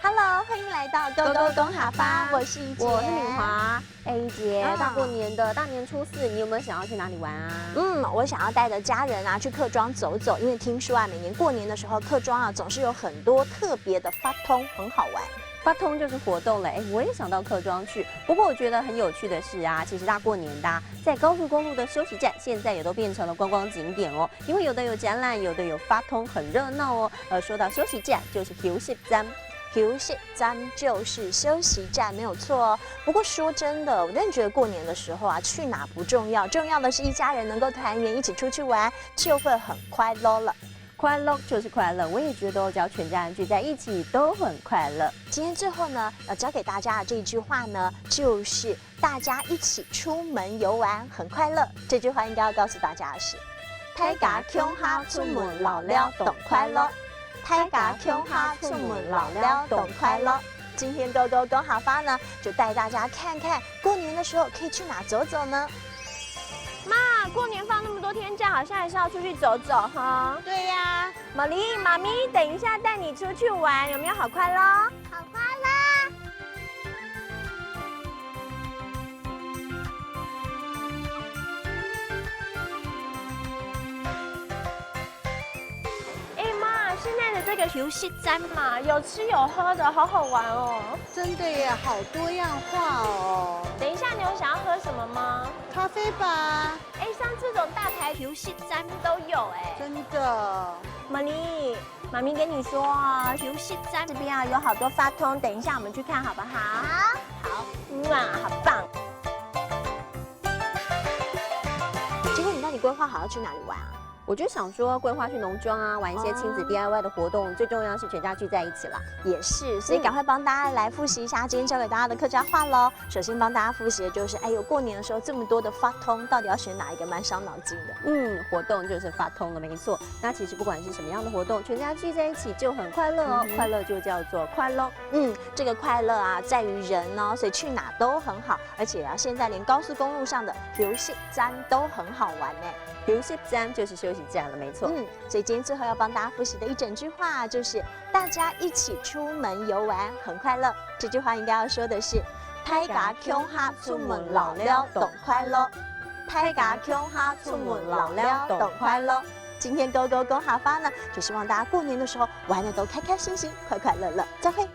Hello， 欢迎来到勾勾恭好发，我是怡姐，我是敏华。怡姐，大过年的大年初四，你有没有想要去哪里玩啊？我想要带着家人啊去客庄走走，因为听说啊，每年过年的时候，客庄啊总是有很多特别的发通，很好玩。发通就是活动了，我也想到客庄去。不过我觉得很有趣的是啊，其实大过年的，在高速公路的休息站，现在也都变成了观光景点哦。因为有的有展览，有的有发通，很热闹哦。说到休息站，就是休息站。休息站就是休息站，没有错哦。不过说真的，我真的觉得过年的时候啊，去哪不重要，重要的是一家人能够团圆，一起出去玩，就会很快乐了。快乐就是快乐，我也觉得只要全家人聚在一起都很快乐。今天最后呢，要教给大家的这一句话呢，就是大家一起出门游玩很快乐。这句话应该要告诉大家的是：大家穷哈出门老了懂快乐。大家穷哈出门老了懂快乐。今天勾勾恭好发呢，就带大家看看过年的时候可以去哪走走呢？妈，过年放那么多天假，好像还是要出去走走哈。对呀，玛丽，妈咪，等一下带你出去玩，有没有好快乐？好快乐！现在的这个游戏站嘛，有吃有喝的，好好玩哦。真的耶，好多样化哦。等一下，你有想要喝什么吗？咖啡吧。像这种大台游戏站都有真的。玛丽，妈咪跟你说啊，游戏站这边啊有好多发通，等一下我们去看好不好？好，哇，好棒！结果你到底规划好要去哪里玩啊？我就想说，规划去农庄啊，玩一些亲子 DIY 的活动，最重要是全家聚在一起啦。也是，所以赶快帮大家来复习一下今天教给大家的客家话喽。首先帮大家复习的就是，过年的时候这么多的发通，到底要选哪一个，蛮伤脑筋的。活动就是发通了，没错。那其实不管是什么样的活动，全家聚在一起就很快乐哦。快乐就叫做快乐。这个快乐啊，在于人哦，所以去哪都很好，而且啊，现在连高速公路上的游戏站都很好玩呢。游戏站就是休息站了，没错。所以今天最后要帮大家复习的一整句话就是大家一起出门游玩很快乐。这句话应该要说的是大家穷哈出门老了懂快乐。大家穷哈出门老了懂快乐。今天勾勾恭好发呢，就希望大家过年的时候玩的都开开心心、快快乐乐。再会。